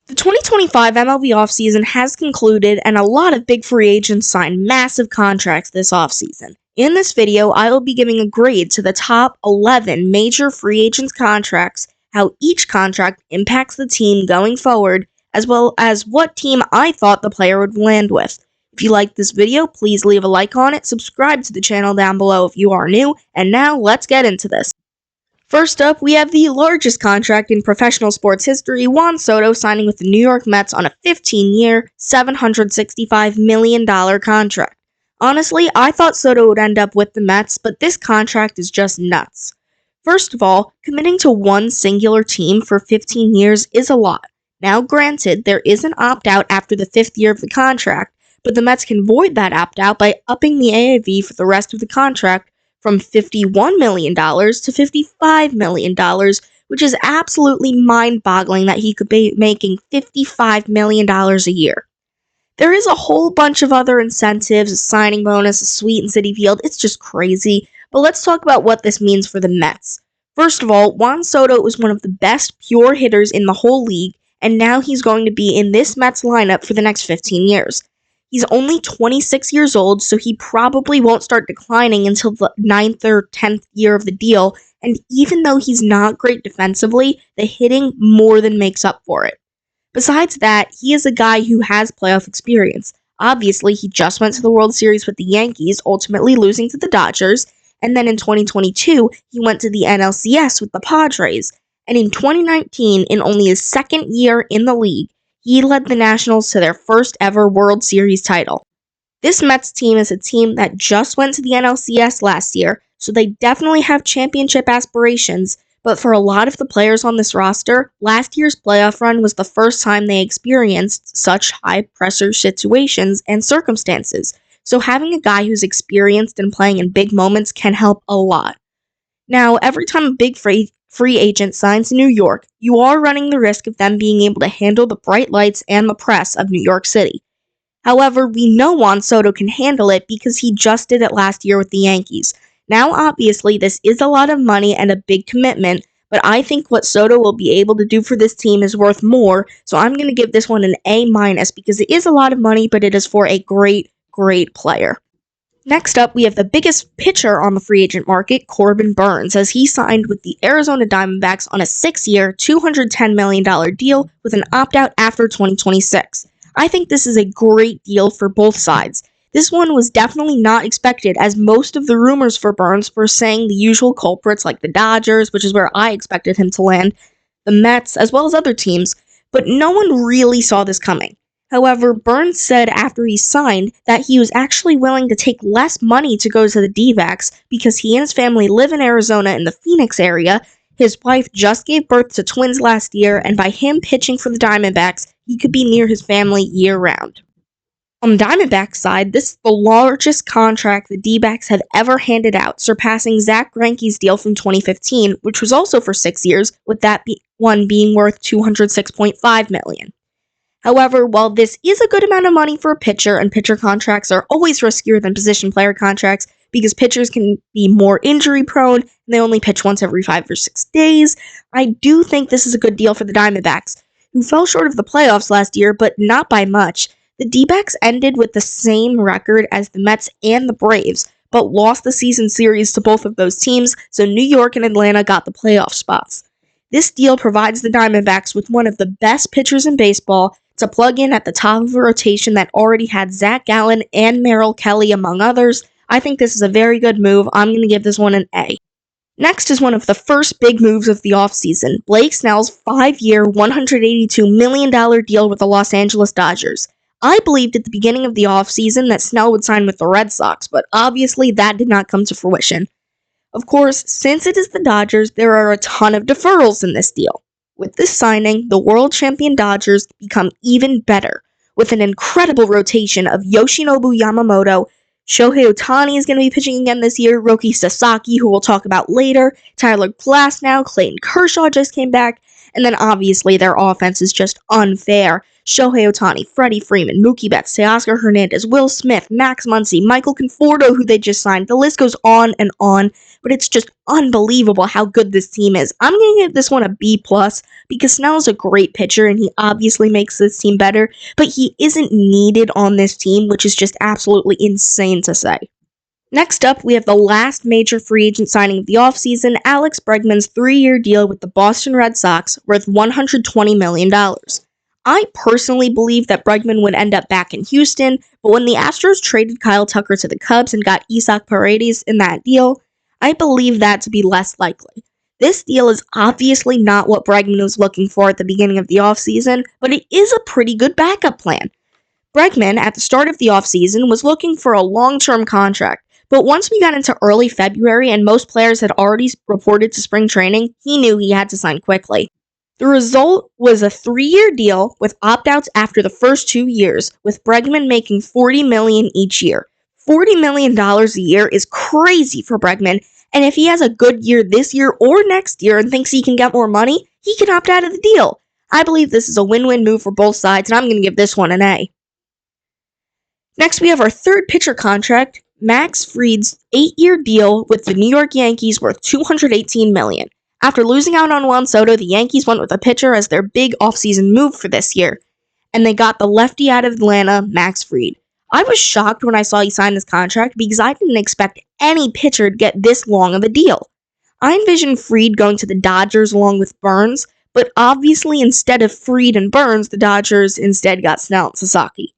The 2025 MLB offseason has concluded, and a lot of big free agents signed massive contracts this offseason. In this video, I will be giving a grade to the top 11 major free agents' contracts, how each contract impacts the team going forward, as well as what team I thought the player would land with. If you liked this video, please leave a like on it, subscribe to the channel down below if you are new, and now let's get into this. First up, we have the largest contract in professional sports history, Juan Soto signing with the New York Mets on a 15-year, $765 million contract. Honestly, I thought Soto would end up with the Mets, but this contract is just nuts. First of all, committing to one singular team for 15 years is a lot. Now, granted, there is an opt-out after the 5th year of the contract, but the Mets can void that opt-out by upping the AAV for the rest of the contract from $51 million to $55 million, which is absolutely mind-boggling that he could be making $55 million a year. There is a whole bunch of other incentives, a signing bonus, a suite in Citi Field. It's just crazy. But let's talk about what this means for the Mets. First of all, Juan Soto was one of the best pure hitters in the whole league, and now he's going to be in this Mets lineup for the next 15 years. He's only 26 years old, so he probably won't start declining until the 9th or 10th year of the deal, and even though he's not great defensively, the hitting more than makes up for it. Besides that, he is a guy who has playoff experience. Obviously, he just went to the World Series with the Yankees, ultimately losing to the Dodgers, and then in 2022, he went to the NLCS with the Padres, and in 2019, in only his second year in the league, he led the Nationals to their first ever World Series title. This Mets team is a team that just went to the NLCS last year, so they definitely have championship aspirations, but for a lot of the players on this roster, last year's playoff run was the first time they experienced such high-pressure situations and circumstances, so having a guy who's experienced and playing in big moments can help a lot. Now, every time a big free agent signs in New York, you are running the risk of them being able to handle the bright lights and the press of New York City. However, we know Juan Soto can handle it because he just did it last year with the Yankees. Now, obviously, this is a lot of money and a big commitment, but I think what Soto will be able to do for this team is worth more, so I'm going to give this one an A- because it is a lot of money, but it is for a great player. Next up, we have the biggest pitcher on the free agent market, Corbin Burnes, as he signed with the Arizona Diamondbacks on a 6-year, $210 million deal with an opt-out after 2026. I think this is a great deal for both sides. This one was definitely not expected, as most of the rumors for Burnes were saying the usual culprits like the Dodgers, which is where I expected him to land, the Mets, as well as other teams, but no one really saw this coming. However, Burnes said after he signed that he was actually willing to take less money to go to the D-backs because he and his family live in Arizona in the Phoenix area. His wife just gave birth to twins last year, and by him pitching for the Diamondbacks, he could be near his family year-round. On the Diamondbacks side, this is the largest contract the D-backs have ever handed out, surpassing Zach Greinke's deal from 2015, which was also for 6 years, with that one being worth $206.5 million. However, while this is a good amount of money for a pitcher, and pitcher contracts are always riskier than position player contracts because pitchers can be more injury prone and they only pitch once every 5 or 6 days, I do think this is a good deal for the Diamondbacks, who fell short of the playoffs last year, but not by much. The D-backs ended with the same record as the Mets and the Braves, but lost the season series to both of those teams, so New York and Atlanta got the playoff spots. This deal provides the Diamondbacks with one of the best pitchers in baseball to plug in at the top of a rotation that already had Zach Gallen and Merrill Kelly, among others. I think this is a very good move. I'm going to give this one an A. Next is one of the first big moves of the offseason, Blake Snell's 5-year, $182 million deal with the Los Angeles Dodgers. I believed at the beginning of the offseason that Snell would sign with the Red Sox, but obviously that did not come to fruition. Of course, since it is the Dodgers, there are a ton of deferrals in this deal. With this signing, the world champion Dodgers become even better, with an incredible rotation of Yoshinobu Yamamoto. Shohei Ohtani is going to be pitching again this year, Roki Sasaki, who we'll talk about later, Tyler Glasnow, Clayton Kershaw just came back, and then obviously their offense is just unfair. Shohei Ohtani, Freddie Freeman, Mookie Betts, Teoscar Hernandez, Will Smith, Max Muncy, Michael Conforto, who they just signed. The list goes on, but it's just unbelievable how good this team is. I'm going to give this one a B+, because Snell's a great pitcher, and he obviously makes this team better, but he isn't needed on this team, which is just absolutely insane to say. Next up, we have the last major free agent signing of the offseason, Alex Bregman's 3-year deal with the Boston Red Sox, worth $120 million. I personally believe that Bregman would end up back in Houston, but when the Astros traded Kyle Tucker to the Cubs and got Isaac Paredes in that deal, I believe that to be less likely. This deal is obviously not what Bregman was looking for at the beginning of the offseason, but it is a pretty good backup plan. Bregman, at the start of the offseason, was looking for a long-term contract, but once we got into early February and most players had already reported to spring training, he knew he had to sign quickly. The result was a 3-year deal with opt-outs after the first 2 years, with Bregman making $40 million each year. $40 million a year is crazy for Bregman, and if he has a good year this year or next year and thinks he can get more money, he can opt out of the deal. I believe this is a win-win move for both sides, and I'm going to give this one an A. Next, we have our third pitcher contract, Max Fried's 8-year deal with the New York Yankees worth $218 million. After losing out on Juan Soto, the Yankees went with a pitcher as their big offseason move for this year, and they got the lefty out of Atlanta, Max Fried. I was shocked when I saw he signed this contract because I didn't expect any pitcher to get this long of a deal. I envisioned Fried going to the Dodgers along with Burns, but obviously instead of Fried and Burns, the Dodgers instead got Snell and Sasaki.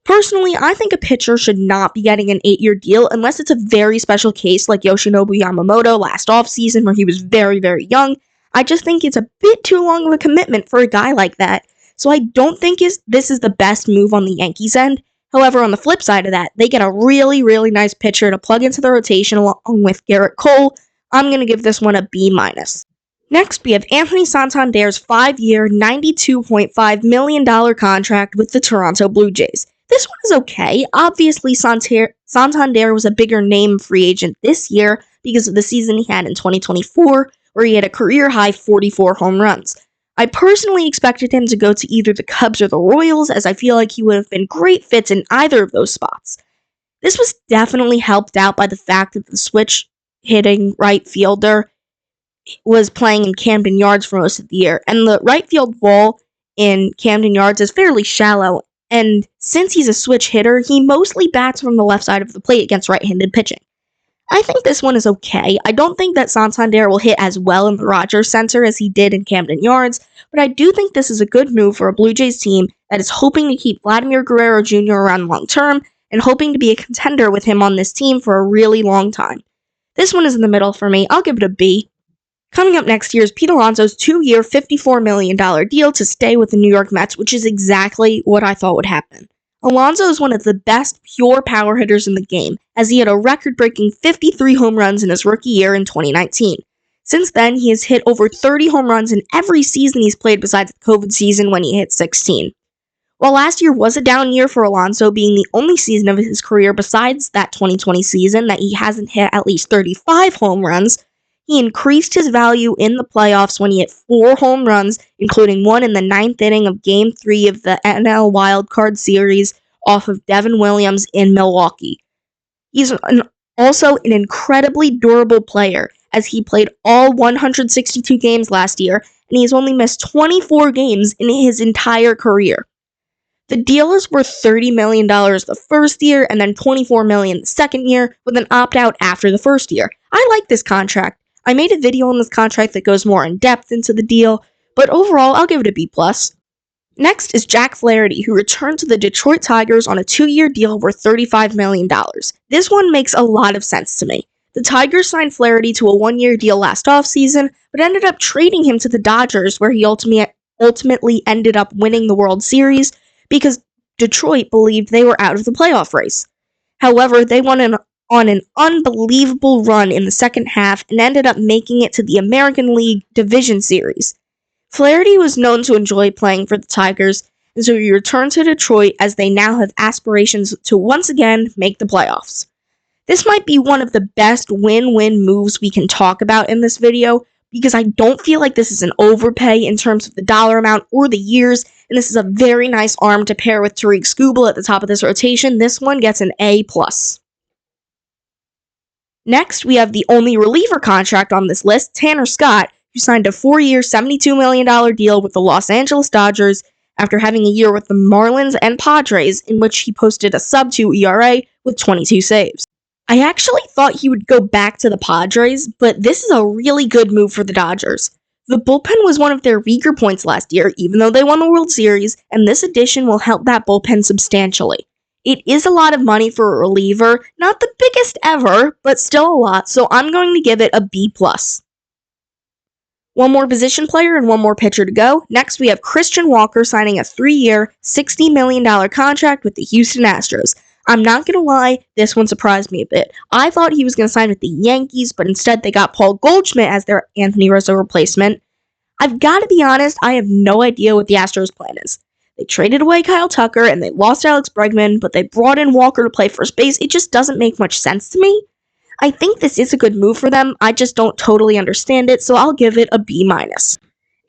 Personally, I think a pitcher should not be getting an 8-year deal unless it's a very special case like Yoshinobu Yamamoto last offseason where he was very, very young. I just think it's a bit too long of a commitment for a guy like that, so I don't think this is the best move on the Yankees' end. However, on the flip side of that, they get a really, really nice pitcher to plug into the rotation along with Garrett Cole. I'm going to give this one a B-. Next, we have Anthony Santander's 5-year, $92.5 million contract with the Toronto Blue Jays. This one is okay. Obviously, Santander was a bigger name free agent this year because of the season he had in 2024, where he had a career-high 44 home runs. I personally expected him to go to either the Cubs or the Royals, as I feel like he would have been great fits in either of those spots. This was definitely helped out by the fact that the switch-hitting right fielder was playing in Camden Yards for most of the year, and the right field wall in Camden Yards is fairly shallow, and since he's a switch hitter, he mostly bats from the left side of the plate against right-handed pitching. I think this one is okay. I don't think that Santander will hit as well in the Rogers Center as he did in Camden Yards, but I do think this is a good move for a Blue Jays team that is hoping to keep Vladimir Guerrero Jr. around long term and hoping to be a contender with him on this team for a really long time. This one is in the middle for me. I'll give it a B. Coming up next year is Pete Alonso's 2-year, $54 million deal to stay with the New York Mets, which is exactly what I thought would happen. Alonso is one of the best pure power hitters in the game, as he had a record-breaking 53 home runs in his rookie year in 2019. Since then, he has hit over 30 home runs in every season he's played besides the COVID season when he hit 16. While last year was a down year for Alonso, being the only season of his career besides that 2020 season that he hasn't hit at least 35 home runs, he increased his value in the playoffs when he hit 4 home runs, including one in the 9th inning of Game 3 of the NL Wild Card Series off of Devin Williams in Milwaukee. He's also an incredibly durable player, as he played all 162 games last year, and he has only missed 24 games in his entire career. The deal is worth $30 million the first year, and then $24 million the second year, with an opt-out after the first year. I like this contract. I made a video on this contract that goes more in depth into the deal, but overall, I'll give it a B+. Next is Jack Flaherty, who returned to the Detroit Tigers on a 2-year deal worth $35 million. This one makes a lot of sense to me. The Tigers signed Flaherty to a 1-year deal last offseason, but ended up trading him to the Dodgers, where he ultimately ended up winning the World Series because Detroit believed they were out of the playoff race. However, they won on an unbelievable run in the second half and ended up making it to the American League Division Series. Flaherty was known to enjoy playing for the Tigers, and so he returned to Detroit as they now have aspirations to once again make the playoffs. This might be one of the best win-win moves we can talk about in this video, because I don't feel like this is an overpay in terms of the dollar amount or the years, and this is a very nice arm to pair with Tariq Skubal at the top of this rotation. This one gets an A+. Next, we have the only reliever contract on this list, Tanner Scott, who signed a 4-year, $72 million deal with the Los Angeles Dodgers after having a year with the Marlins and Padres in which he posted a sub-2 ERA with 22 saves. I actually thought he would go back to the Padres, but this is a really good move for the Dodgers. The bullpen was one of their weaker points last year, even though they won the World Series, and this addition will help that bullpen substantially. It is a lot of money for a reliever, not the biggest ever, but still a lot, so I'm going to give it a B+. One more position player and one more pitcher to go. Next, we have Christian Walker signing a 3-year, $60 million contract with the Houston Astros. I'm not going to lie, this one surprised me a bit. I thought he was going to sign with the Yankees, but instead they got Paul Goldschmidt as their Anthony Rizzo replacement. I've got to be honest, I have no idea what the Astros' plan is. They traded away Kyle Tucker and they lost Alex Bregman, but they brought in Walker to play first base. It just doesn't make much sense to me. I think this is a good move for them, I just don't totally understand it, so I'll give it a B-.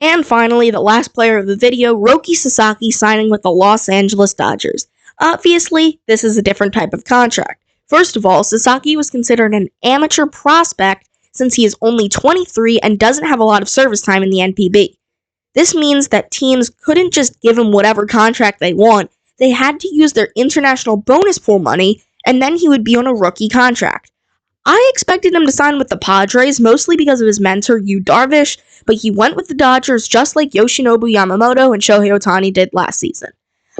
And finally, the last player of the video, Roki Sasaki signing with the Los Angeles Dodgers. Obviously, this is a different type of contract. First of all, Sasaki was considered an amateur prospect since he is only 23 and doesn't have a lot of service time in the NPB. This means that teams couldn't just give him whatever contract they want. They had to use their international bonus pool money, and then he would be on a rookie contract. I expected him to sign with the Padres, mostly because of his mentor, Yu Darvish, but he went with the Dodgers just like Yoshinobu Yamamoto and Shohei Ohtani did last season.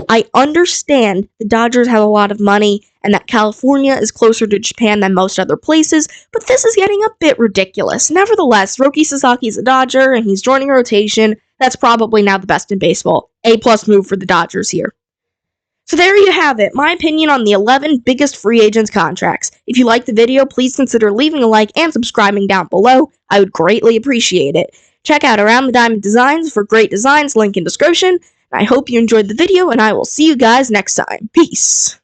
I understand the Dodgers have a lot of money and that California is closer to Japan than most other places, but this is getting a bit ridiculous. Nevertheless, Roki Sasaki is a Dodger and he's joining a rotation that's probably now the best in baseball. A+ move for the Dodgers here. So there you have it, my opinion on the 11 biggest free agents contracts. If you liked the video, please consider leaving a like and subscribing down below. I would greatly appreciate it. Check out Around the Diamond Designs for great designs, link in description. I hope you enjoyed the video, and I will see you guys next time. Peace!